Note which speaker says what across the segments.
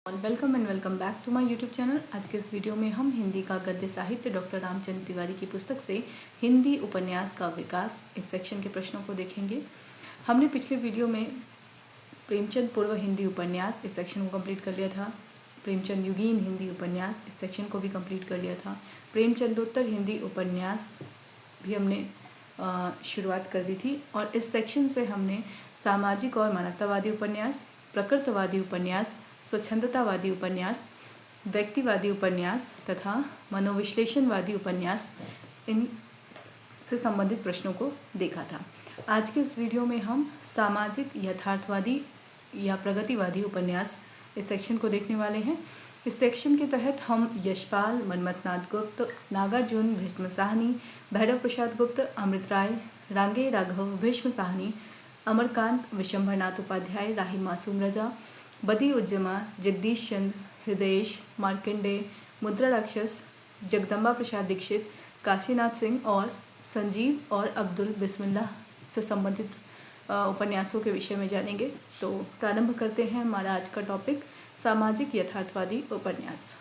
Speaker 1: Welcome and welcome back to my YouTube channel. आज के इस वीडियो में हम हिंदी का गद्य साहित्य डॉक्टर रामचंद्र तिवारी की पुस्तक से हिंदी उपन्यास का विकास इस सेक्शन के प्रश्नों को देखेंगे। हमने पिछले वीडियो में प्रेमचंद पूर्व हिंदी उपन्यास इस सेक्शन को कंप्लीट कर लिया था। प्रेमचंद युगीन हिंदी उपन्यास इस सेक्शन को भी कंप्लीट कर लिया था। प्रेमचंदोत्तर हिंदी उपन्यास भी हमने शुरुआत कर दी थी और इस सेक्शन से हमने सामाजिक और मानवतावादी उपन्यास, प्रकृतवादी उपन्यास, स्वच्छंदतावादी उपन्यास, व्यक्तिवादी उपन्यास तथा मनोविश्लेषणवादी उपन्यास इन से संबंधित प्रश्नों को देखा था। आज के इस वीडियो में हम सामाजिक यथार्थवादी या प्रगतिवादी उपन्यास इस सेक्शन को देखने वाले हैं। इस सेक्शन के तहत हम यशपाल, मन्मथनाथ गुप्त, नागार्जुन, भीष्म साहनी, भैरव प्रसाद गुप्त, अमृत राय, रांगे राघव, भीष्म साहनी, अमरकांत, विशंभरनाथ उपाध्याय, राही मासूम रजा, बदी उज्जमा, जगदीश चंद्र, हृदयेश, मार्कंडेय, मुद्रा राक्षस, जगदम्बा प्रसाद दीक्षित, काशीनाथ सिंह और संजीव और अब्दुल बिस्मिल्लाह से संबंधित उपन्यासों के विषय में जानेंगे। तो प्रारंभ करते हैं हमारा आज का टॉपिक सामाजिक यथार्थवादी उपन्यास।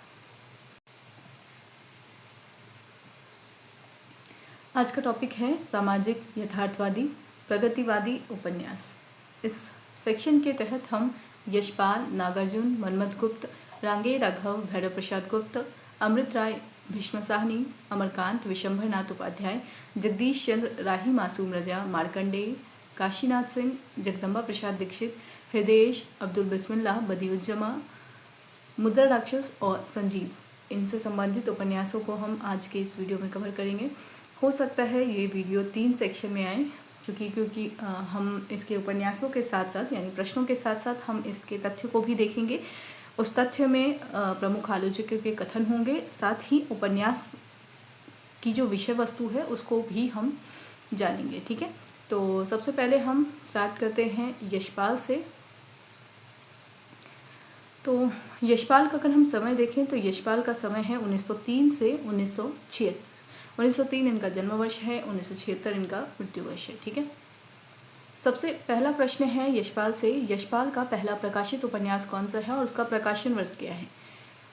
Speaker 1: आज का टॉपिक है सामाजिक यथार्थवादी प्रगतिवादी उपन्यास। इस सेक्शन के तहत हम यशपाल, नागार्जुन, मन्मथ गुप्त, रांगे राघव, भैरव प्रसाद गुप्त, अमृत राय, भीष्म साहनी, अमरकांत, विशंभरनाथ उपाध्याय, जगदीश चंद्र, राही मासूम रजा, मार्कंडेय, काशीनाथ सिंह, जगदम्बा प्रसाद दीक्षित, हृदयेश, अब्दुल बिस्मिल्लाह, बदी उज्जमा, मुद्रा राक्षस और संजीव इनसे संबंधित उपन्यासों को हम आज के इस वीडियो में कवर करेंगे। हो सकता है ये वीडियो 3 सेक्शन में आए क्योंकि हम इसके उपन्यासों के साथ साथ यानी प्रश्नों के साथ साथ हम इसके तथ्य को भी देखेंगे। उस तथ्य में प्रमुख आलोचकों के कथन होंगे, साथ ही उपन्यास की जो विषय वस्तु है उसको भी हम जानेंगे। ठीक है, तो सबसे पहले हम स्टार्ट करते हैं यशपाल से। तो यशपाल का अगर हम समय देखें तो यशपाल का समय है 1903 से 1976। 1903 इनका जन्म वर्ष है, 1976 इनका मृत्यु वर्ष है। ठीक है, सबसे पहला प्रश्न है यशपाल से, यशपाल का पहला प्रकाशित उपन्यास कौन सा है और उसका प्रकाशन वर्ष क्या है।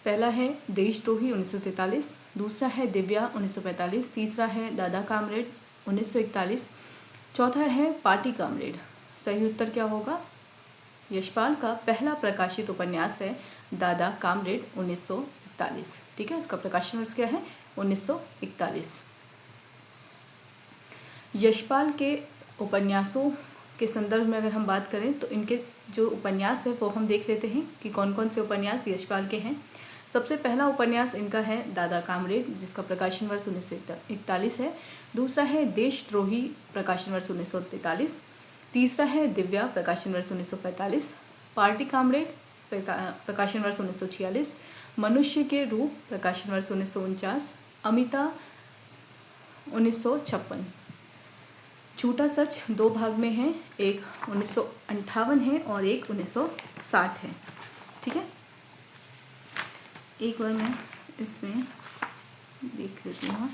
Speaker 1: पहला है देशद्रोही 1943, दूसरा है दिव्या 1945, तीसरा है दादा कामरेड 1941, चौथा है पार्टी कामरेड। सही उत्तर क्या होगा? यशपाल का पहला प्रकाशित उपन्यास है दादा कामरेड 1941। ठीक है, उसका प्रकाशन वर्ष क्या है? 1941। यशपाल के उपन्यासों के संदर्भ में अगर हम बात करें तो इनके जो उपन्यास है वो हम देख लेते हैं कि कौन कौन से उपन्यास यशपाल के हैं। सबसे पहला उपन्यास इनका है दादा कामरेड जिसका प्रकाशन वर्ष 1941 है। दूसरा है देशद्रोही, प्रकाशन वर्ष 1943। तीसरा है दिव्या, प्रकाशन वर्ष 1945। पार्टी कामरेड, प्रकाशन वर्ष 1946। मनुष्य के रूप, प्रकाशन वर्ष 1949। अमिता 1956। झूठा सच 2 भाग में है, एक 1958 है और एक 1960 है। ठीक है, एक बार मैं इसमें देख लेती हूँ।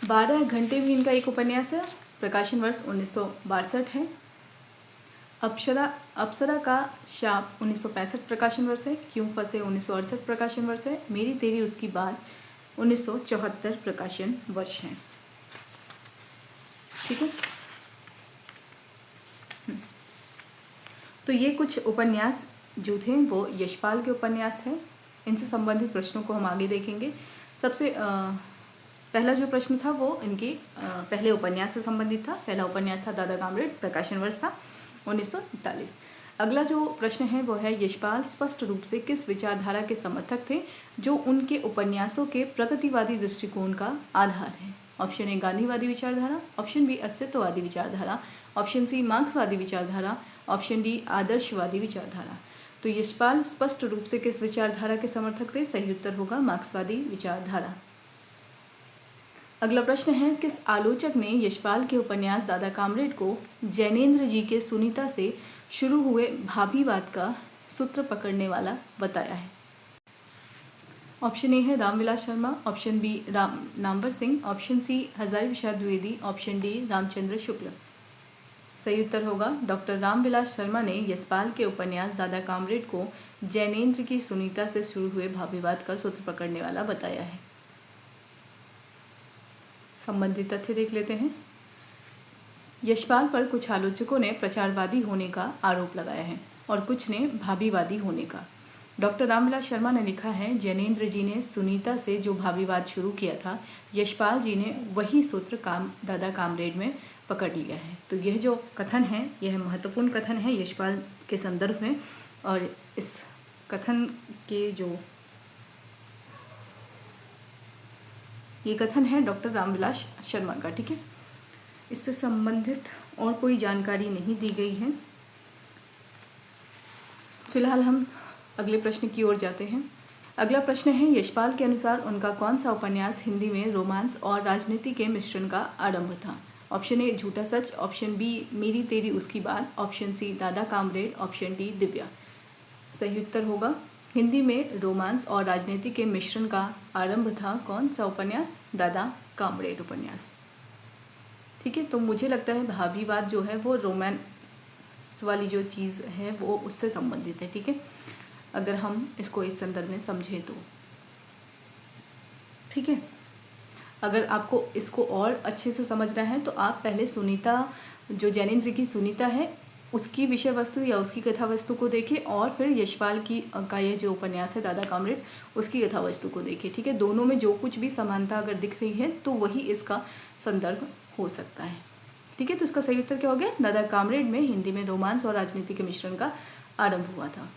Speaker 1: 12 घंटे भी इनका एक उपन्यास है, प्रकाशन वर्ष 1962 है। अप्सरा का शाप 1965 प्रकाशन वर्ष है। क्यों फंसे 1968 प्रकाशन वर्ष है। मेरी तेरी उसकी बात 1974 प्रकाशन वर्ष है। ठीक है, तो ये कुछ उपन्यास जो थे वो यशपाल के उपन्यास हैं। इनसे संबंधित प्रश्नों को हम आगे देखेंगे। सबसे पहला जो प्रश्न था वो इनके पहले उपन्यास से संबंधित था। पहला उपन्यास था दादा कामरेड, प्रकाशन वर्ष था 1941। अगला जो प्रश्न है वो है यशपाल स्पष्ट रूप से किस विचारधारा के समर्थक थे जो उनके उपन्यासों के प्रगतिवादी दृष्टिकोण का आधार है। ऑप्शन ए गांधीवादी विचारधारा, ऑप्शन बी अस्तित्ववादी विचारधारा, ऑप्शन सी मार्क्सवादी विचारधारा, ऑप्शन डी आदर्शवादी विचारधारा। तो यशपाल स्पष्ट रूप से किस विचारधारा के समर्थक थे? सही उत्तर होगा मार्क्सवादी विचारधारा। अगला प्रश्न है किस आलोचक ने यशपाल के उपन्यास दादा कामरेड को जैनेन्द्र जी के सुनीता से शुरू हुए भाभीवाद का सूत्र पकड़ने वाला बताया है। ऑप्शन ए है Ramvilas Sharma, option B Namvar Singh, option C Hazari Prasad Dwivedi, option D Ramchandra Shukla. सही उत्तर होगा डॉक्टर रामविलास शर्मा ने यशपाल के उपन्यास दादा कामरेड को जैनेन्द्र की सुनीता से शुरू हुए भावविवाद का सूत्र पकड़ने वाला बताया है। संबंधित तथ्य देख लेते हैं। यशपाल पर कुछ आलोचकों ने प्रचारवादी होने का आरोप लगाया है और कुछ ने भावीवादी होने का। डॉक्टर रामविलास शर्मा ने लिखा है, जैनेन्द्र जी ने सुनीता से जो भावीवाद शुरू किया था, यशपाल जी ने वही सूत्र दादा कामरेड में पकड़ लिया है। तो यह जो कथन है यह महत्वपूर्ण कथन है यशपाल के संदर्भ में, और इस कथन के जो ये कथन है डॉक्टर रामविलास शर्मा का। ठीक है, इससे संबंधित और कोई जानकारी नहीं दी गई है। फिलहाल हम अगले प्रश्न की ओर जाते हैं। अगला प्रश्न है, यशपाल के अनुसार उनका कौन सा उपन्यास हिंदी में रोमांस और राजनीति के मिश्रण का आरंभ था? ऑप्शन ए झूठा सच, ऑप्शन बी मेरी तेरी उसकी बात, ऑप्शन सी दादा कामरेड, ऑप्शन डी दिव्या। सही उत्तर होगा हिंदी में रोमांस और राजनीति के मिश्रण का आरंभ था कौन सा उपन्यास? दादा कामरेड उपन्यास। ठीक है, तो मुझे लगता है भावीवाद जो है वो रोमांस वाली जो चीज़ है वो उससे संबंधित है। ठीक है, अगर हम इसको इस संदर्भ में समझें तो। ठीक है, अगर आपको इसको और अच्छे से समझना है तो आप पहले सुनीता, जो जैनेन्द्र की सुनीता है, उसकी विषय वस्तु या उसकी कथा वस्तु को देखें, और फिर यशपाल की का ये जो उपन्यास है दादा कामरेड, उसकी कथा वस्तु को देखें। ठीक है, दोनों में जो कुछ भी समानता अगर दिख रही है तो वही इसका संदर्भ हो सकता है। ठीक है, तो इसका सही उत्तर क्या हो गया? दादा कामरेड में हिंदी में रोमांस और राजनीति के मिश्रण का आरंभ हुआ था।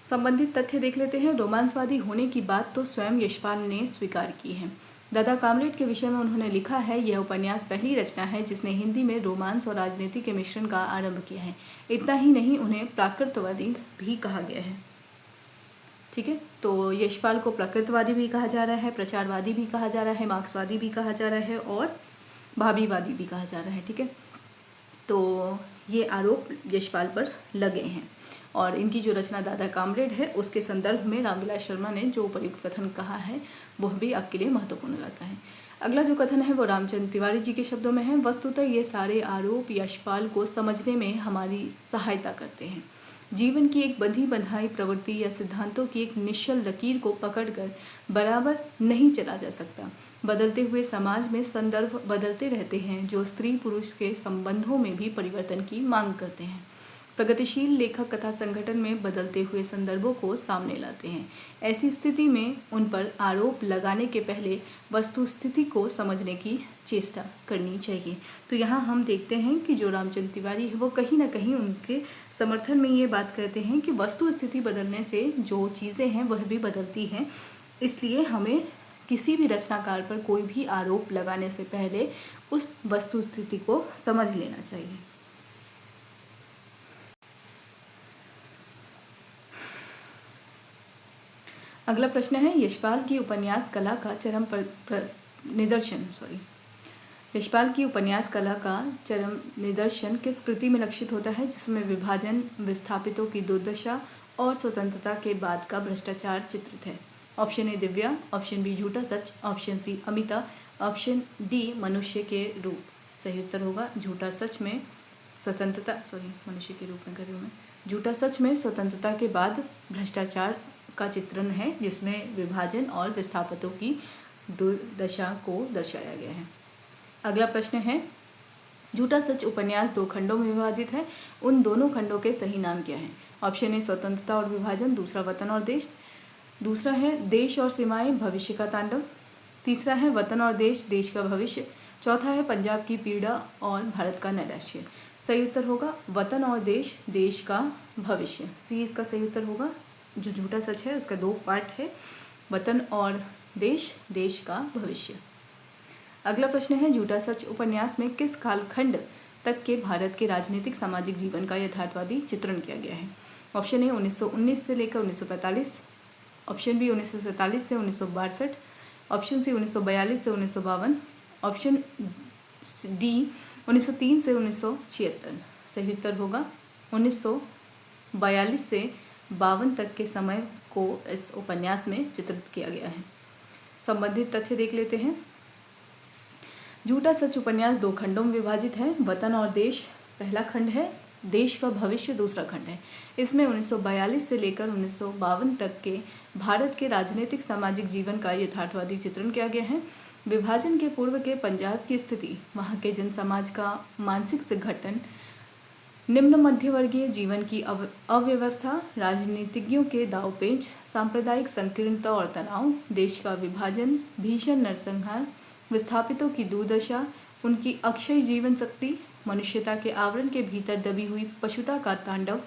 Speaker 1: संबंधित तथ्य देख लेते हैं। रोमांसवादी होने की बात तो स्वयं यशपाल ने स्वीकार की है। दादा कामरेड के विषय में उन्होंने लिखा है, यह उपन्यास पहली रचना है जिसने हिंदी में रोमांस और राजनीति के मिश्रण का आरंभ किया है। इतना ही नहीं, उन्हें प्राकृतवादी भी कहा गया है। ठीक है, तो यशपाल को प्राकृतवादी भी कहा जा रहा है, प्रचारवादी भी कहा जा रहा है, मार्क्सवादी भी कहा जा रहा है और भावीवादी भी कहा जा रहा है। ठीक है, तो ये आरोप यशपाल पर लगे हैं, और इनकी जो रचना दादा कामरेड है उसके संदर्भ में रामविलास शर्मा ने जो उपयुक्त कथन कहा है वह भी आपके लिए महत्वपूर्ण रहता है। अगला जो कथन है वो रामचंद्र तिवारी जी के शब्दों में है, वस्तुतः ये सारे आरोप यशपाल को समझने में हमारी सहायता करते हैं। जीवन की एक बंधी बंधाई प्रवृत्ति या सिद्धांतों की एक निश्चल लकीर को पकड़कर बराबर नहीं चला जा सकता। बदलते हुए समाज में संदर्भ बदलते रहते हैं जो स्त्री पुरुष के संबंधों में भी परिवर्तन की मांग करते हैं। प्रगतिशील लेखक कथा संगठन में बदलते हुए संदर्भों को सामने लाते हैं। ऐसी स्थिति में उन पर आरोप लगाने के पहले वस्तु स्थिति को समझने की चेष्टा करनी चाहिए। तो यहाँ हम देखते हैं कि जो रामचंद्र तिवारी है वो कहीं ना कहीं उनके समर्थन में ये बात करते हैं कि वस्तु स्थिति बदलने से जो चीज़ें हैं वह भी बदलती हैं, इसलिए हमें किसी भी रचनाकार पर कोई भी आरोप लगाने से पहले उस वस्तु स्थिति को समझ लेना चाहिए। अगला प्रश्न है, यशपाल की उपन्यास कला का चरम यशपाल की उपन्यास कला का चरम निदर्शन किस कृति में लक्षित होता है जिसमें विभाजन, विस्थापितों की दुर्दशा और स्वतंत्रता के बाद का भ्रष्टाचार चित्रित है? Option A Divya, option B Jhutha such, option C Amita, option D Manushya के रूप। सही उत्तर होगा झूठा सच में मनुष्य के रूप में कर रही हूँ मैं। झूठा सच में स्वतंत्रता के बाद भ्रष्टाचार का चित्रण है जिसमें विभाजन और विस्थापितों की दुर्दशा को दर्शाया गया है। अगला प्रश्न है, झूठा सच उपन्यास 2 खंडों में विभाजित है, उन दोनों खंडों के सही नाम क्या हैं? ऑप्शन ए स्वतंत्रता और विभाजन, दूसरा वतन और देश, दूसरा है देश और सीमाएं, भविष्य का तांडव, तीसरा है वतन और देश, देश का भविष्य, चौथा है पंजाब की पीड़ा और भारत का नैराश्य। सही उत्तर होगा वतन और देश, देश का भविष्य। सी इसका सही उत्तर होगा। जो झूठा सच है उसका 2 पार्ट है, वतन और देश, देश का भविष्य। अगला प्रश्न है, झूठा सच उपन्यास में किस कालखंड तक के भारत के राजनीतिक सामाजिक जीवन का यथार्थवादी चित्रण किया गया है? ऑप्शन ए 1919 से लेकर 1945, ऑप्शन बी 1947 से 1962, ऑप्शन सी 1942 से 1952, ऑप्शन डी 1903 से 1976। सही उत्तर होगा 1942 से 52 तक के समय को इस उपन्यास में चित्रित किया गया है। संबंधित तथ्य देख लेते हैं। झूठा सच उपन्यास 2 खंडों में विभाजित है। वतन और देश पहला खंड है, देश का भविष्य दूसरा खंड है। इसमें 1942 से लेकर 1952 तक के भारत के राजनीतिक सामाजिक जीवन का यथार्थवादी चित्रण किया गया है। विभाजन के पूर्व के पंजाब की स्थिति, वहाँ के जन समाज का मानसिक संगठन, निम्न मध्यवर्गीय जीवन की अव्यवस्था, राजनीतिज्ञों के दांवपेच, सांप्रदायिक संकीर्णता और तनाव, देश का विभाजन, भीषण नरसंहार, विस्थापितों की दुर्दशा, उनकी अक्षय जीवन शक्ति, मनुष्यता के आवरण के भीतर दबी हुई पशुता का तांडव,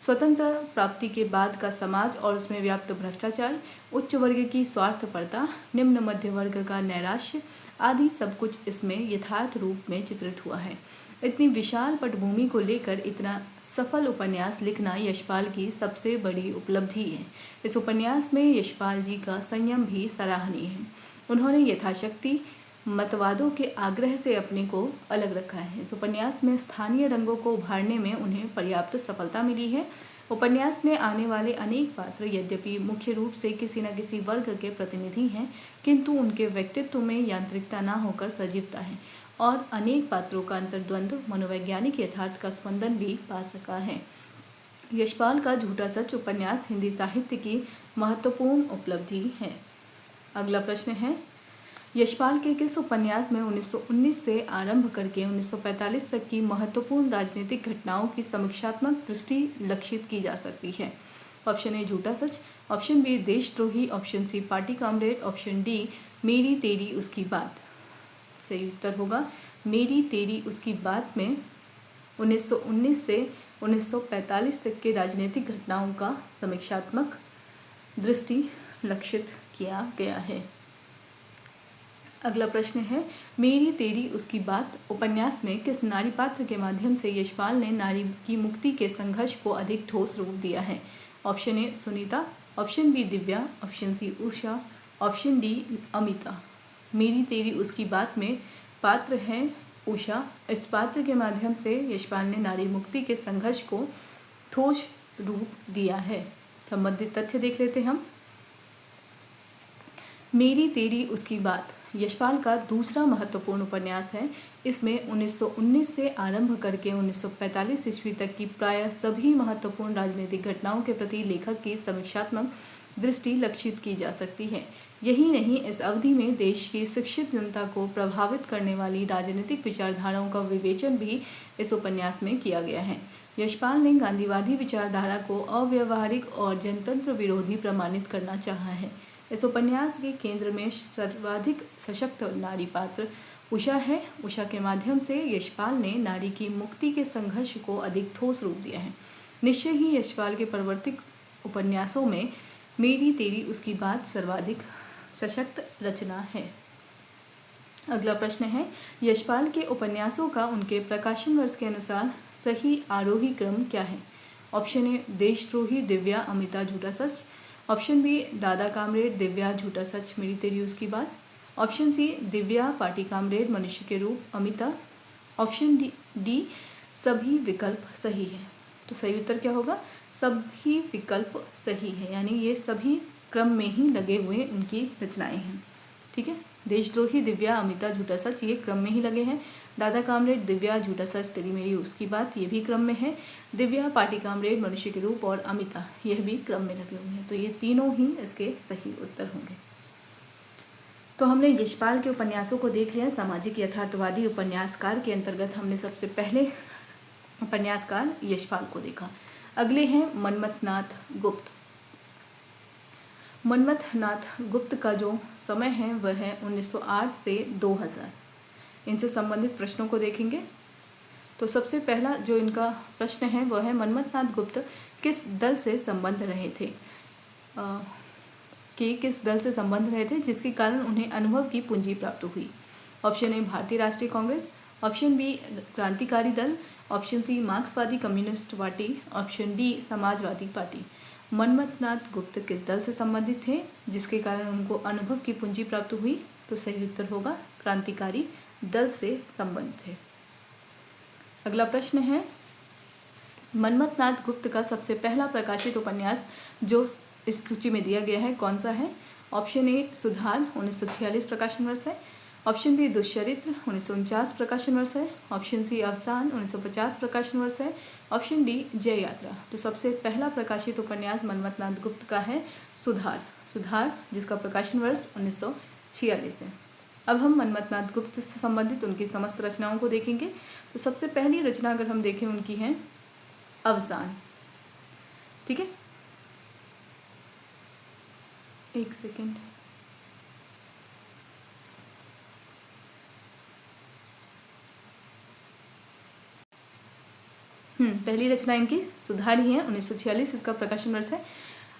Speaker 1: स्वतंत्र प्राप्ति के बाद का समाज और उसमें व्याप्त भ्रष्टाचार, उच्च वर्ग की स्वार्थपरता, निम्न मध्य वर्ग का नैराश्य आदि सब कुछ इसमें यथार्थ रूप में चित्रित हुआ है। इतनी विशाल पटभूमि को लेकर इतना सफल उपन्यास लिखना यशपाल की सबसे बड़ी उपलब्धि है। इस उपन्यास में यशपाल जी का संयम भी सराहनीय है। उन्होंने यथाशक्ति मतवादों के आग्रह से अपने को अलग रखा है। इस उपन्यास में स्थानीय रंगों को उभारने में उन्हें पर्याप्त सफलता मिली है। उपन्यास में आने वाले अनेक पात्र यद्यपि मुख्य रूप से किसी न किसी वर्ग के प्रतिनिधि हैं, किंतु उनके व्यक्तित्व में यांत्रिकता न होकर सजीवता है और अनेक पात्रों का अंतर्द्वंद मनोवैज्ञानिक यथार्थ का स्पंदन भी पा सका है। यशपाल का झूठा सच उपन्यास हिंदी साहित्य की महत्वपूर्ण उपलब्धि है। अगला प्रश्न है, यशपाल के किस उपन्यास में 1919 से आरंभ करके 1945 तक की महत्वपूर्ण राजनीतिक घटनाओं की समीक्षात्मक दृष्टि लक्षित की जा सकती है? ऑप्शन ए झूठा सच, ऑप्शन बी देशद्रोही, option C party comrade, option D मेरी तेरी उसकी बात। सही उत्तर होगा मेरी तेरी उसकी बात में 1919 से 1945 तक के राजनीतिक घटनाओं का समीक्षात्मक दृष्टि लक्षित किया गया है। अगला प्रश्न है, मेरी तेरी उसकी बात उपन्यास में किस नारी पात्र के माध्यम से यशपाल ने नारी की मुक्ति के संघर्ष को अधिक ठोस रूप दिया है? Option A Sunita, option B Divya, option C Usha, option D Amita. मेरी तेरी उसकी बात में पात्र है उषा। इस पात्र के माध्यम से यशपाल ने नारी मुक्ति के संघर्ष को ठोस रूप दिया है। संबंधित तथ्य देख लेते हम। मेरी तेरी उसकी बात यशपाल का दूसरा महत्वपूर्ण उपन्यास है। इसमें 1919 से आरंभ करके 1945 ईस्वी तक की प्रायः सभी महत्वपूर्ण राजनीतिक घटनाओं के प्रति लेखक की समीक्षात्मक दृष्टि लक्षित की जा सकती है। यही नहीं, इस अवधि में देश की शिक्षित जनता को प्रभावित करने वाली राजनीतिक विचारधाराओं का विवेचन भी इस उपन्यास में किया गया है। यशपाल ने गांधीवादी विचारधारा को अव्यवहारिक और जनतंत्र विरोधी प्रमाणित करना चाहा है। इस उपन्यास के केंद्र में सर्वाधिक सशक्त नारी पात्र उषा है। उषा के माध्यम से यशपाल ने नारी की मुक्ति के संघर्ष को अधिक ठोस रूप दिया है। निश्चय ही यशपाल के प्रवर्तिक उपन्यासों में मेरी तेरी उसकी बात सर्वाधिक सशक्त रचना है। अगला प्रश्न है, यशपाल के उपन्यासों का उनके प्रकाशन वर्ष के अनुसार सही आरोही क्रम क्या है? ऑप्शन ए देशद्रोही, दिव्या, अमिता, झूठा सच, ऑप्शन बी दादा कामरेड, दिव्या, झूठा सच, मेरी तेरी उसकी बात, option C Divya, party comrade, मनुष्य के रूप, अमिता, ऑप्शन डी सभी विकल्प सही है। तो सही उत्तर क्या होगा? सभी विकल्प सही है, यानी ये सभी क्रम में ही लगे हुए उनकी रचनाएं हैं। ठीक है, देशद्रोही, दिव्या, अमिता, झूठा सच ये क्रम में ही लगे हैं। दादा कामरेड, दिव्या, झूठा सच, तेरी मेरी उसकी बात ये भी क्रम में है। दिव्या, पार्टी कामरेड, मनुष्य के रूप और अमिता यह भी क्रम में लगे हुए हैं। तो ये तीनों ही इसके सही उत्तर होंगे। तो हमने यशपाल के उपन्यासों को देख लिया। सामाजिक यथार्थवादी उपन्यासकार के अंतर्गत हमने सबसे पहले उपन्यासकार यशपाल को देखा। अगले हैं मनमथनाथ गुप्त। मनमथनाथ गुप्त का जो समय है वह है 1908 से 2000। इनसे संबंधित प्रश्नों को देखेंगे। तो सबसे पहला जो इनका प्रश्न है वह है मनमथनाथ गुप्त किस दल से संबंध रहे थे, किस दल से संबंध रहे थे जिसके कारण उन्हें अनुभव की पूंजी प्राप्त हुई? ऑप्शन ए भारतीय राष्ट्रीय कांग्रेस, ऑप्शन बी क्रांतिकारी दल, option C Marxvadi communist party, option D Samajwadi party. Manmathnath Gupt किस दल से संबंधित थे जिसके कारण उनको अनुभव की पूंजी प्राप्त हुई? तो सही उत्तर होगा क्रांतिकारी दल से संबंध थे। अगला प्रश्न है, मनमथनाथ गुप्त का सबसे पहला प्रकाशित उपन्यास जो इस सूची में दिया गया है कौन सा है? ऑप्शन ए सुधार 1946 प्रकाशन वर्ष है, ऑप्शन बी दुष्चरित्र 1949 प्रकाशन वर्ष है। ऑप्शन सी अवसान 1950 प्रकाशन वर्ष है। ऑप्शन डी जय यात्रा। तो सबसे पहला प्रकाशित उपन्यास मन्मथनाथ गुप्त का है सुधार, जिसका प्रकाशन वर्ष 1946 है। अब हम मन्मथनाथ गुप्त से संबंधित उनकी समस्त रचनाओं को देखेंगे। तो सबसे पहली रचना अगर हम देखें उनकी है अवसान। ठीक है, एक सेकेंड। पहली रचना इनकी सुधार ही है, 1946 इसका प्रकाशन वर्ष है।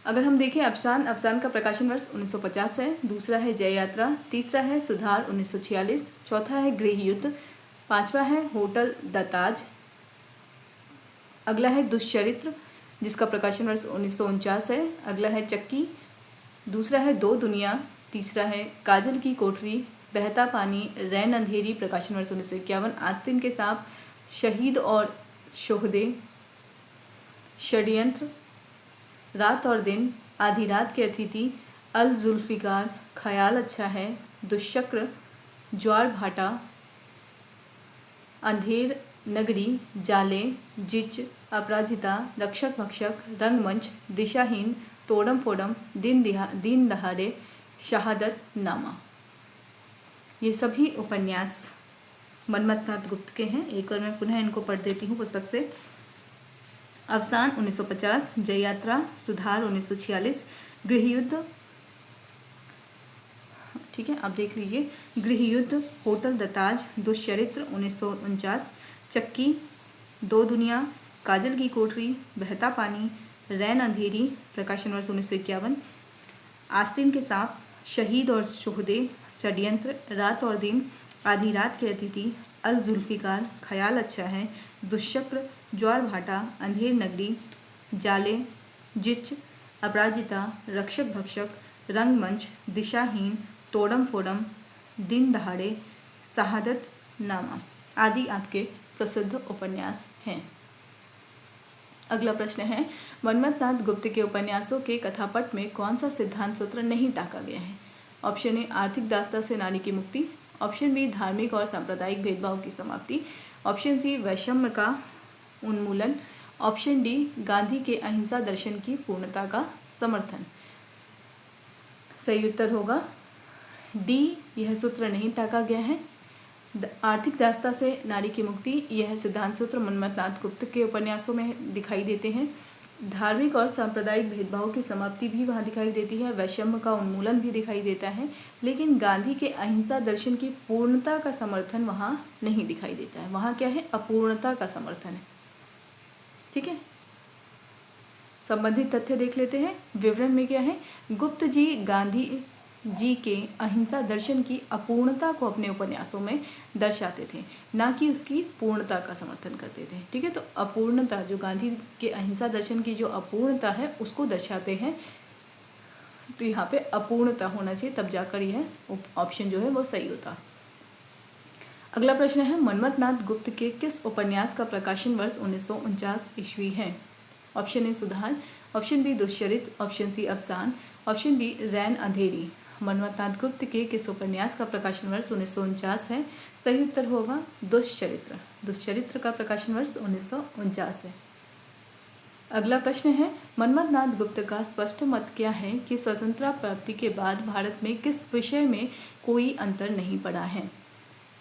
Speaker 1: अगर हम देखें अवसान का प्रकाशन वर्ष 1950 है। दूसरा है जय यात्रा, तीसरा है सुधार 1946, चौथा है गृह युद्ध, पांचवा है होटल द ताज, अगला है दुष्चरित्र जिसका प्रकाशन वर्ष 1949 है, अगला है चक्की, दूसरा है दो दुनिया, तीसरा है काजल की कोठरी, बहता पानी, रैन अंधेरी प्रकाशन वर्ष 1951, आस्तीन के सांप, शहीद और शोहदे, षड्यंत्र, रात और दिन, आधी रात के अतिथि, अल जुल्फिकार, ख्याल अच्छा है, दुष्चक्र, ज्वार भाटा, अंधेर नगरी, जाले, जिच, अपराजिता, रक्षक भक्षक, रंगमंच, दिशाहीन, तोड़म फोड़म, दिन दहाड़े, शहादत नामा। ये सभी उपन्यास मन्मथनाथ गुप्त के हैं। एक और मैं पुनः इनको पढ़ देती हूँ पुस्तक से। अवसान 1950, जय यात्रा, सुधार 1946, गृह युद्ध, ठीक है आप देख लीजिए, गृह युद्ध, होटल द ताज, दुष्चरित्र 1949, चक्की, दो दुनिया, काजल की कोठरी, बहता पानी, रैन अंधेरी प्रकाशन वर्ष 1951, आस्तीन के सांप, शहीद और शोहदे, षड्यंत्र, रात और दिन, आधी रात के अतिथि, अल जुल्फिकार, ख्याल अच्छा है, दुष्चक्र, ज्वार भाटा, अंधेर नगरी, जाले, जिच, अपराजिता, रक्षक भक्षक, रंगमंच, दिशाहीन, तोड़म फोड़म, दिन दहाड़े, शहादत नामा आदि आपके प्रसिद्ध उपन्यास हैं। अगला प्रश्न है, मन्मथनाथ गुप्त के उपन्यासों के कथापट में कौन सा सिद्धांत सूत्र नहीं टाका गया है? ऑप्शन ए आर्थिक दासता से नारी की मुक्ति, ऑप्शन बी धार्मिक और सांप्रदायिक भेदभाव की समाप्ति, ऑप्शन सी वैषम्य का उन्मूलन, ऑप्शन डी गांधी के अहिंसा दर्शन की पूर्णता का समर्थन। सही उत्तर होगा डी, यह सूत्र नहीं टाका गया है। आर्थिक दासता से नारी की मुक्ति, यह सिद्धांत सूत्र मन्मथनाथ गुप्त के उपन्यासों में दिखाई देते हैं। धार्मिक और सांप्रदायिक भेदभाव की समाप्ति भी वहाँ दिखाई देती है, वैषम्य का उन्मूलन भी दिखाई देता है, लेकिन गांधी के अहिंसा दर्शन की पूर्णता का समर्थन वहाँ नहीं दिखाई देता है। वहाँ क्या है, अपूर्णता का समर्थन है। ठीक है, संबंधित तथ्य देख लेते हैं। विवरण में क्या है, गुप्त जी गांधी जी के अहिंसा दर्शन की अपूर्णता को अपने उपन्यासों में दर्शाते थे, ना कि उसकी पूर्णता का समर्थन करते थे। ठीक है, तो अपूर्णता, जो गांधी के अहिंसा दर्शन की जो अपूर्णता है उसको दर्शाते हैं। तो यहाँ पे अपूर्णता होना चाहिए, तब जाकर यह ऑप्शन जो है वो सही होता। अगला प्रश्न है, मन्मथनाथ गुप्त के किस उपन्यास का प्रकाशन वर्ष 1949 ईस्वी है? ऑप्शन ए सुधार, ऑप्शन बी दुष्चरित्र, ऑप्शन सी अवसान, ऑप्शन डी रैन अंधेरी। मन्मथनाथ गुप्त के किस उपन्यास का प्रकाशन वर्ष 1949 है? सही उत्तर होगा दुष्चरित्र। दुष्चरित्र का प्रकाशन वर्ष 1949 है। अगला प्रश्न है, मन्मथनाथ गुप्त का स्पष्ट मत क्या है कि स्वतंत्रता प्राप्ति के बाद भारत में किस विषय में कोई अंतर नहीं पड़ा है?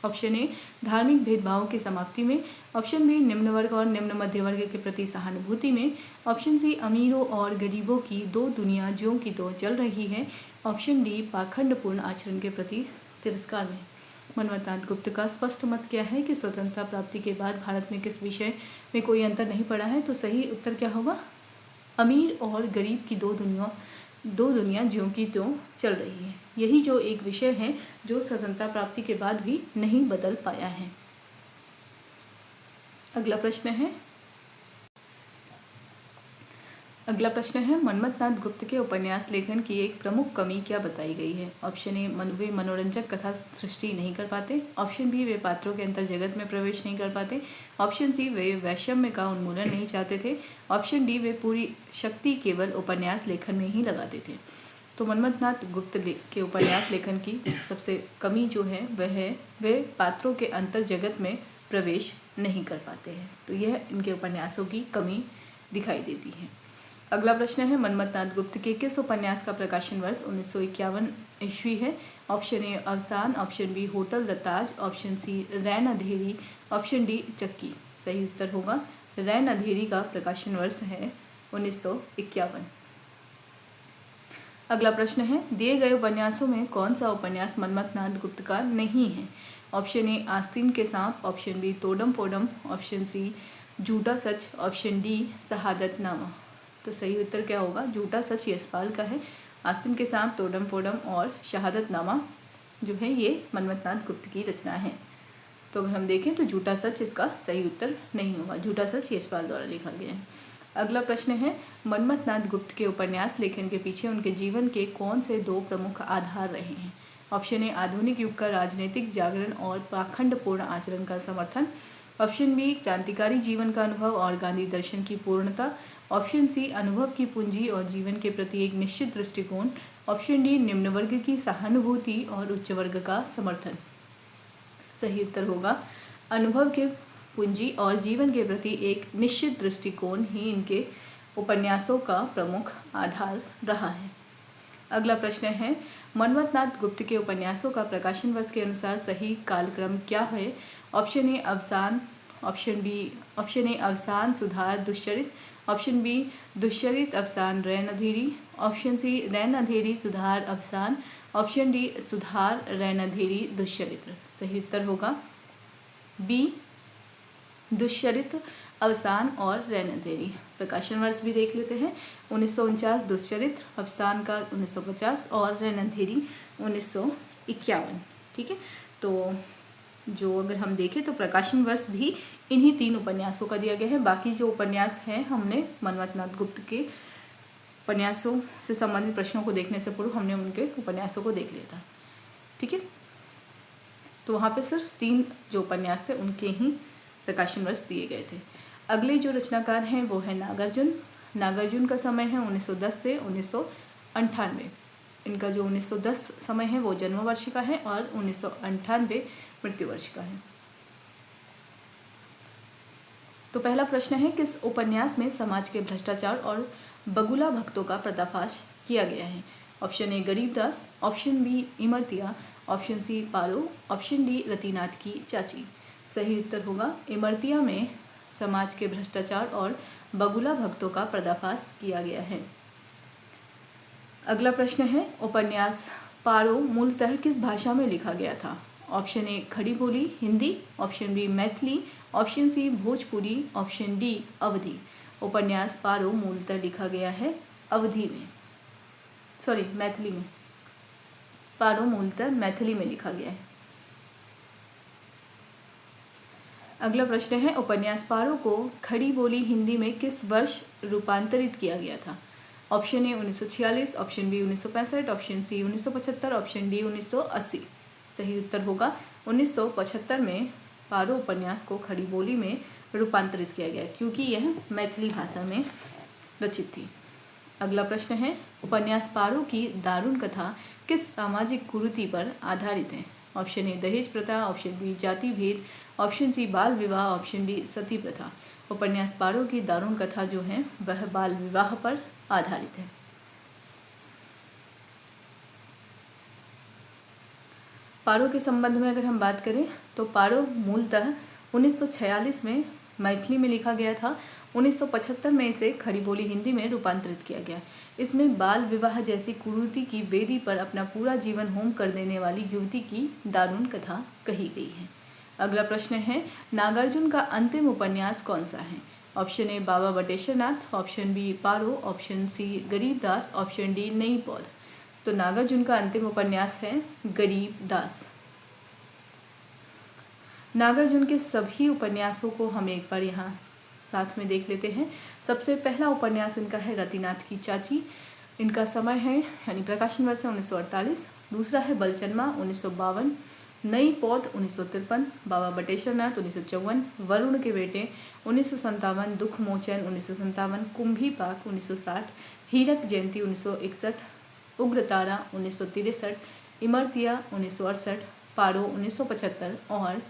Speaker 1: ऑप्शन ए धार्मिक भेदभाव की समाप्ति में, ऑप्शन बी निम्न वर्ग और निम्न मध्य वर्ग के प्रति सहानुभूति में, ऑप्शन सी अमीरों और गरीबों की दो दुनिया ज्यों की त्यों चल रही है, ऑप्शन डी पाखंडपूर्ण आचरण के प्रति तिरस्कार में। मन्मथनाथ गुप्त का स्पष्ट मत क्या है कि स्वतंत्रता प्राप्ति के बाद भारत में किस विषय में कोई अंतर नहीं पड़ा है? तो सही उत्तर क्या होगा, अमीर और गरीब की दो दुनिया ज्यों की त्यों चल रही है। यही जो एक विषय है जो स्वतंत्रता प्राप्ति के बाद भी नहीं बदल पाया है। अगला प्रश्न है, मन्मथनाथ गुप्त के उपन्यास लेखन की एक प्रमुख कमी क्या बताई गई है? ऑप्शन ए वे मनोरंजक कथा सृष्टि नहीं कर पाते, ऑप्शन बी वे पात्रों के अंतर जगत में प्रवेश नहीं कर पाते, ऑप्शन सी वे वैषम्य का उन्मूलन नहीं चाहते थे, ऑप्शन डी वे पूरी शक्ति केवल उपन्यास लेखन में ही लगाते थे। तो मन्मथनाथ गुप्त के उपन्यास लेखन की सबसे कमी जो है वे पात्रों के अंतर जगत में प्रवेश नहीं कर पाते हैं। तो यह इनके उपन्यासों की कमी दिखाई देती है। अगला प्रश्न है, मन्मथनाथ गुप्त के किस उपन्यास का प्रकाशन वर्ष 1951 ईस्वी है? ऑप्शन ए अवसान, option B hotel the Taj, option C रैन अंधेरी, ऑप्शन डी चक्की। सही उत्तर होगा रैन अंधेरी का प्रकाशन वर्ष है 1951। अगला प्रश्न है, दिए गए उपन्यासों में कौन सा उपन्यास मन्मथनाथ गुप्त का नहीं है? ऑप्शन ए आस्तीन के सांप, ऑप्शन बी तोडम फोडम, ऑप्शन सी झूठा सच, ऑप्शन डी शहादतनामा। तो सही उत्तर क्या होगा? झूठा सच यशपाल का है। आस्तीन के सांप, तोडम फोडम और शहादतनामा जो है ये मन्मथनाथ गुप्त की रचना है। तो अगर हम देखें तो झूठा सच इसका सही उत्तर नहीं होगा। झूठा सच यशपाल द्वारा लिखा गया है। अगला प्रश्न है, मन्मथनाथ गुप्त के उपन्यास लेखन के पीछे उनके जीवन के कौन से दो प्रमुख आधार रहे हैं? ऑप्शन ए आधुनिक युग का राजनीतिक जागरण और पाखंडपूर्ण आचरण का समर्थन, ऑप्शन बी क्रांतिकारी जीवन का अनुभव और गांधी दर्शन की पूर्णता, ऑप्शन सी अनुभव की पूंजी और जीवन के प्रति एक निश्चित दृष्टिकोण, ऑप्शन डी निम्न वर्ग की सहानुभूति और उच्च वर्ग का समर्थन। सही उत्तर होगा अनुभव के पूंजी और जीवन के प्रति एक निश्चित दृष्टिकोण ही इनके उपन्यासों का प्रमुख आधार रहा है। अगला प्रश्न है, मन्मथनाथ गुप्त के उपन्यासों का प्रकाशन वर्ष के अनुसार सही कालक्रम क्या है? ऑप्शन ए अवसान, ऑप्शन ए अवसान सुधार दुश्चरित, ऑप्शन बी दुश्चरित अवसान रैन अंधेरी, ऑप्शन सी रैन अंधेरी सुधार अवसान, ऑप्शन डी सुधार रैन अंधेरी दुश्चरित्र। सही उत्तर होगा बी दुश्चरित अवसान और रैन अंधेरी। प्रकाशन वर्ष भी देख लेते हैं, 1949 दुश्चरित्र, अवसान का 1950 और रैन अंधेरी 1951। ठीक है, तो जो अगर हम देखें तो प्रकाशन वर्ष भी इन्हीं 3 उपन्यासों का दिया गया है। बाकी जो उपन्यास हैं हमने मन्मथनाथ गुप्त के उपन्यासों से संबंधित प्रश्नों को देखने से पूर्व हमने उनके उपन्यासों को देख लिया था। ठीक है, तो वहाँ पे सिर्फ 3 जो उपन्यास थे उनके ही प्रकाशन वर्ष दिए गए थे। अगले जो रचनाकार हैं वो है नागार्जुन। नागार्जुन का समय है 1910 से 1998। इनका जो 1910 समय है वो जन्म वर्ष का है और 1998 मृत्यु वर्ष का है। तो पहला प्रश्न है, किस उपन्यास में समाज के भ्रष्टाचार और बगुला भक्तों का पर्दाफाश किया गया है? Option A Garibdas, option B Imratiya, option C Paro, option D Ratinath की चाची। सही उत्तर होगा इमरतिया में समाज के भ्रष्टाचार और बगुला भक्तों का पर्दाफाश किया गया है। अगला प्रश्न है, उपन्यास पारो मूलतः किस भाषा में लिखा गया था? Option A Khari Boli Hindi, option B Maithili, option C Bhojpuri, option D Awadhi. उपन्यास पारो मूलतः लिखा गया है मैथिली में। पारो मूलतः मैथिली में लिखा गया है। अगला प्रश्न है, उपन्यास पारो को खड़ी बोली हिंदी में किस वर्ष रूपांतरित किया गया था? Option A 1946, option B 1965, option C 1975, option D 1980। सही उत्तर होगा 1975 में पारो उपन्यास को खड़ी बोली में रूपांतरित किया गया क्योंकि यह मैथिली भाषा में रचित थी। अगला प्रश्न है, उपन्यास पारो की दारुण कथा किस सामाजिक कुरीति पर आधारित है? ऑप्शन ए दहेज प्रथा, ऑप्शन बी जाति भेद, ऑप्शन सी बाल विवाह, ऑप्शन डी सती प्रथा। उपन्यास पारो की दारुण कथा जो है वह बाल विवाह पर आधारित है। पारो के संबंध में अगर हम बात करें तो पारो मूलतः 1946 में मैथिली में लिखा गया था। 1975 में इसे खड़ी बोली हिंदी में रूपांतरित किया गया। इसमें बाल विवाह जैसी कुरीति की बेड़ी पर अपना पूरा जीवन होम कर देने वाली युवती की दारुण कथा कही गई है। अगला प्रश्न है, नागार्जुन का अंतिम उपन्यास कौन सा है? ऑप्शन ए बाबा बटेश्वर नाथ, ऑप्शन बी पारो, ऑप्शन सी गरीबदास, ऑप्शन डी नई पौध। तो नागार्जुन का अंतिम उपन्यास है गरीबदास। नागार्जुन के सभी उपन्यासों को हम एक बार यहाँ साथ में देख लेते हैं। सबसे पहला उपन्यास इनका है रतिनाथ की चाची। इनका समय है यानी प्रकाशन वर्ष है 1948। दूसरा है बलचन्मा 1952, नई पौध 1953, बाबा बटेश्वर नाथ 1954, वरुण के बेटे 1957, दुख मोचन 1957, कुंभी पाक 1960, हीरक जयंती 1961, उग्रतारा 1963, इमरतिया 1968, पारो 1975 और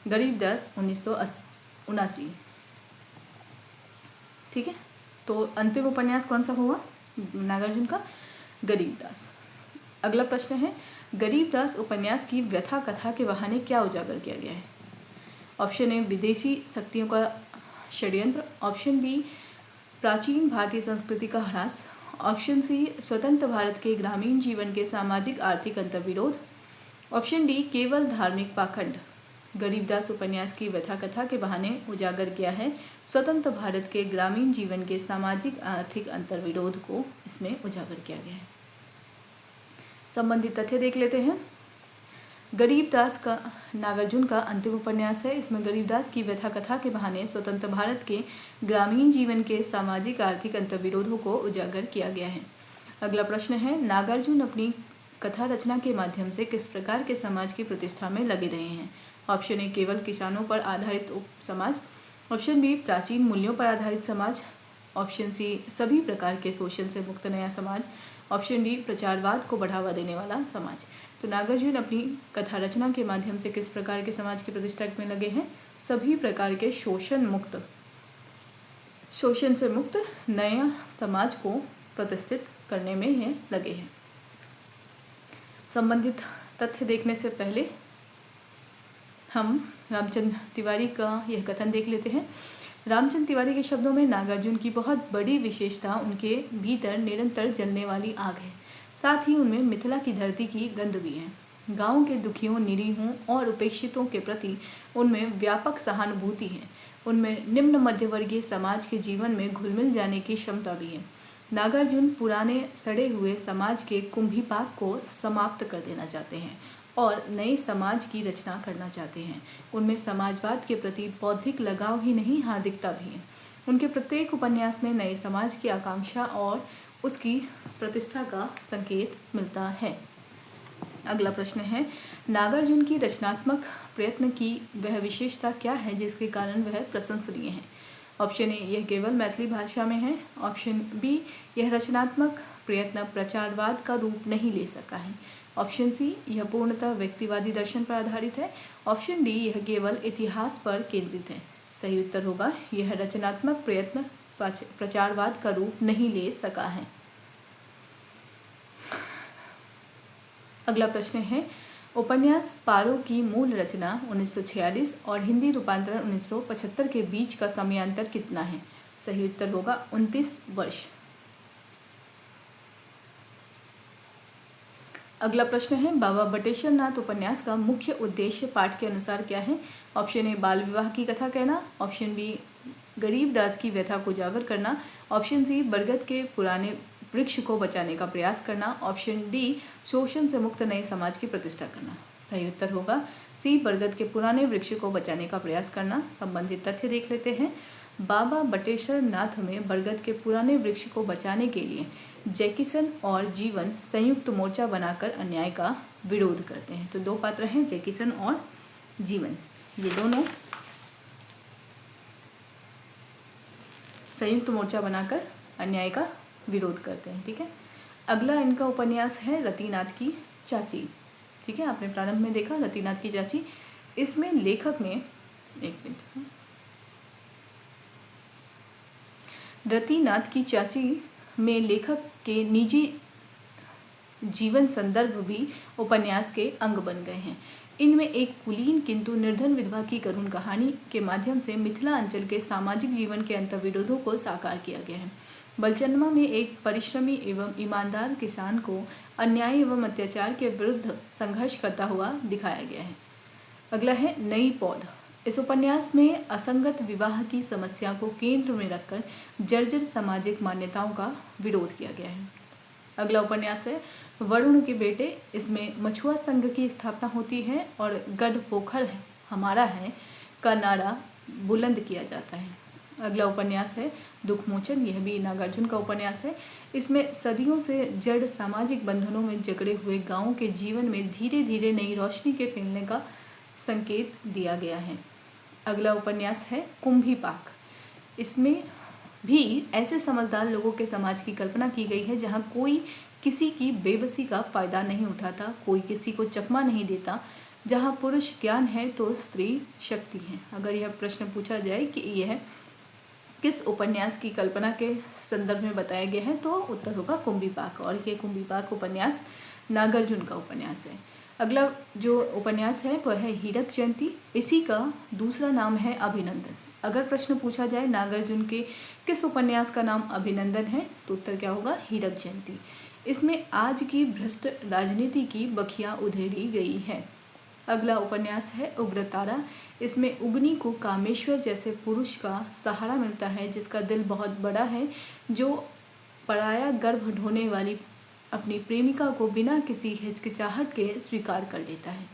Speaker 1: गरीबदास 1979। ठीक है, तो अंतिम उपन्यास कौन सा हुआ नागार्जुन का? गरीबदास। अगला प्रश्न है, गरीबदास उपन्यास की व्यथा कथा के बहाने क्या उजागर किया गया है? ऑप्शन ए विदेशी शक्तियों का षड्यंत्र, ऑप्शन बी प्राचीन भारतीय संस्कृति का ह्रास, ऑप्शन सी स्वतंत्र भारत के ग्रामीण जीवन के सामाजिक आर्थिक अंतर्विरोध, ऑप्शन डी केवल धार्मिक पाखंड। गरीबदास उपन्यास की व्यथा कथा के बहाने उजागर किया है स्वतंत्र भारत के ग्रामीण जीवन के सामाजिक आर्थिक अंतर्विरोध को इसमें उजागर किया गया है। संबंधित तथ्य देख लेते हैं। गरीबदास का नागार्जुन का अंतिम उपन्यास है। इसमें गरीबदास की व्यथा कथा के बहाने स्वतंत्र भारत के ग्रामीण जीवन के सामाजिक आर्थिक अंतर्विरोधों को उजागर किया गया है। अगला प्रश्न है, नागार्जुन अपनी कथा रचना के माध्यम से किस प्रकार के समाज की प्रतिष्ठा में लगे रहे हैं? ऑप्शन ए केवल किसानों पर आधारित उप समाज, ऑप्शन बी प्राचीन मूल्यों पर आधारित समाज, ऑप्शन सी सभी प्रकार के शोषण से मुक्त नया समाज, ऑप्शन डी प्रचारवाद को बढ़ावा देने वाला समाज। तो नागार्जुन अपनी कथा रचना के माध्यम से किस प्रकार के समाज की प्रतिष्ठा में लगे हैं? सभी प्रकार के शोषण से मुक्त नया समाज को प्रतिष्ठित करने में ये लगे हैं। संबंधित तथ्य देखने से पहले हम रामचंद्र तिवारी का यह कथन देख लेते हैं। रामचंद्र तिवारी के शब्दों में नागार्जुन की बहुत बड़ी विशेषता उनके भीतर निरंतर जलने वाली आग है, साथ ही उनमें मिथिला की धरती की गंध भी है। गाँव के दुखियों, निरीहों और उपेक्षितों के प्रति उनमें व्यापक सहानुभूति है। उनमें निम्न मध्यवर्गीय समाज के जीवन में घुल-मिल जाने की क्षमता भी है। नागार्जुन पुराने सड़े हुए समाज के कुंभीपाक को समाप्त कर देना चाहते हैं और नए समाज की रचना करना चाहते हैं। उनमें समाजवाद के प्रति बौद्धिक लगाव ही नहीं, हार्दिकता भी है। उनके प्रत्येक उपन्यास में नए समाज की आकांक्षा और उसकी प्रतिष्ठा का संकेत मिलता है। अगला प्रश्न है, नागार्जुन की रचनात्मक प्रयत्न की वह विशेषता क्या है जिसके कारण वह प्रशंसनीय है? ऑप्शन ए यह केवल मैथिली भाषा में है, ऑप्शन बी यह रचनात्मक प्रयत्न प्रचारवाद का रूप नहीं ले सका है, ऑप्शन सी यह पूर्णतः व्यक्तिवादी दर्शन पर आधारित है, ऑप्शन डी यह केवल इतिहास पर केंद्रित है। सही उत्तर होगा यह रचनात्मक प्रयत्न प्रचारवाद का रूप नहीं ले सका है। अगला प्रश्न है, उपन्यास पारो की मूल रचना 1946 और हिंदी रूपांतरण 1975 के बीच का समयांतर कितना है? सही उत्तर होगा 29 वर्ष। अगला प्रश्न है, बाबा बटेश्वर नाथ उपन्यास का मुख्य उद्देश्य पाठ के अनुसार क्या है? ऑप्शन ए बाल विवाह की कथा कहना, ऑप्शन बी गरीबदास की व्यथा को उजागर करना, ऑप्शन सी बरगद के पुराने वृक्ष को बचाने का प्रयास करना, ऑप्शन डी शोषण से मुक्त नए समाज की प्रतिष्ठा करना। सही उत्तर होगा सी बरगद के पुराने वृक्ष को बचाने का प्रयास करना। संबंधित तथ्य देख लेते हैं। बाबा बटेश्वर नाथ में बरगद के पुराने वृक्ष को बचाने के लिए जैकिसन और जीवन संयुक्त मोर्चा बनाकर अन्याय का विरोध करते हैं। तो दो पात्र हैं, जैकिसन और जीवन, ये दोनों संयुक्त मोर्चा बनाकर अन्याय का विरोध करते हैं। ठीक है, अगला इनका उपन्यास है रतिनाथ की चाची। ठीक है, आपने प्रारंभ में देखा रतिनाथ की चाची। इसमें लेखक ने रतिनाथ की चाची में लेखक के निजी जीवन संदर्भ भी उपन्यास के अंग बन गए हैं। इनमें एक कुलीन किंतु निर्धन विधवा की करुण कहानी के माध्यम से मिथिला अंचल के सामाजिक जीवन के अंतर्विरोधों को साकार किया गया है। बलचनमा में एक परिश्रमी एवं ईमानदार किसान को अन्याय एवं अत्याचार के विरुद्ध संघर्ष करता हुआ दिखाया गया है। अगला है नई पौध। इस उपन्यास में असंगत विवाह की समस्या को केंद्र में रखकर जर्जर सामाजिक मान्यताओं का विरोध किया गया है। अगला उपन्यास है वरुण के बेटे। इसमें मछुआ संघ की स्थापना होती है और गढ़ पोखर है हमारा है का नारा बुलंद किया जाता है। अगला उपन्यास है दुखमोचन। यह भी नागार्जुन का उपन्यास है। इसमें सदियों से जड़ सामाजिक बंधनों में जकड़े हुए गांवों के जीवन में धीरे धीरे नई रोशनी के फैलने का संकेत दिया गया है। अगला उपन्यास है कुंभीपाक। इसमें भी ऐसे समझदार लोगों के समाज की कल्पना की गई है जहाँ कोई किसी की बेबसी का फ़ायदा नहीं उठाता, कोई किसी को चकमा नहीं देता, जहाँ पुरुष ज्ञान है तो स्त्री शक्ति है। अगर यह प्रश्न पूछा जाए कि यह किस उपन्यास की कल्पना के संदर्भ में बताया गया है, तो उत्तर होगा कुंभीपाक, और ये कुंभीपाक उपन्यास नागार्जुन का उपन्यास है। अगला जो उपन्यास है वह है हीरक जयंती। इसी का दूसरा नाम है अभिनंदन। अगर प्रश्न पूछा जाए नागार्जुन के किस उपन्यास का नाम अभिनंदन है, तो उत्तर क्या होगा? हीरक जयंती। इसमें आज की भ्रष्ट राजनीति की बखियां उधेड़ी गई है। अगला उपन्यास है उग्रतारा। इसमें उग्नि को कामेश्वर जैसे पुरुष का सहारा मिलता है, जिसका दिल बहुत बड़ा है, जो पराया गर्भ ढोने वाली अपनी प्रेमिका को बिना किसी हिचकिचाहट के स्वीकार कर लेता है।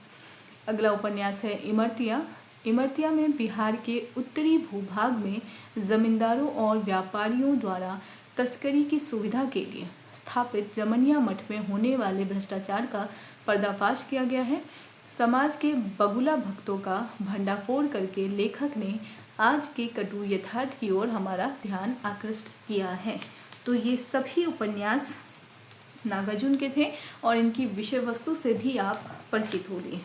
Speaker 1: अगला उपन्यास है इमरतिया। इमरतिया में बिहार के उत्तरी भूभाग में जमींदारों और व्यापारियों द्वारा तस्करी की सुविधा के लिए स्थापित जमनिया मठ में होने वाले भ्रष्टाचार का पर्दाफाश किया गया है। समाज के बगुला भक्तों का भंडाफोड़ करके लेखक ने आज के कटु यथार्थ की ओर हमारा ध्यान आकृष्ट किया है। तो ये सभी उपन्यास नागार्जुन के थे और इनकी विषय वस्तु से भी आप परिचित हो लिए।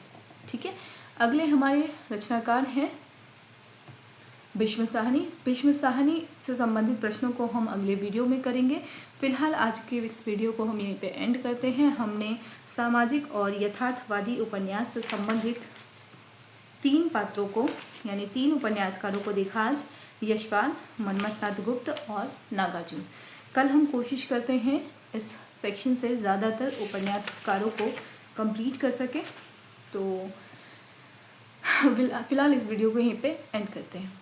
Speaker 1: ठीक है, अगले हमारे रचनाकार हैं भीष्म साहनी। भीष्म साहनी से संबंधित प्रश्नों को हम अगले वीडियो में करेंगे। फिलहाल आज के इस वीडियो को हम यहीं पे एंड करते हैं। हमने सामाजिक और यथार्थवादी उपन्यास से संबंधित 3 पात्रों को यानी 3 उपन्यासकारों को देखा आज, यशपाल, मन्मथनाथ गुप्त और नागार्जुन। कल हम कोशिश करते हैं इस सेक्शन से ज़्यादातर उपन्यासकारों को कंप्लीट कर सके। तो फिलहाल इस वीडियो को यहीं पे एंड करते हैं।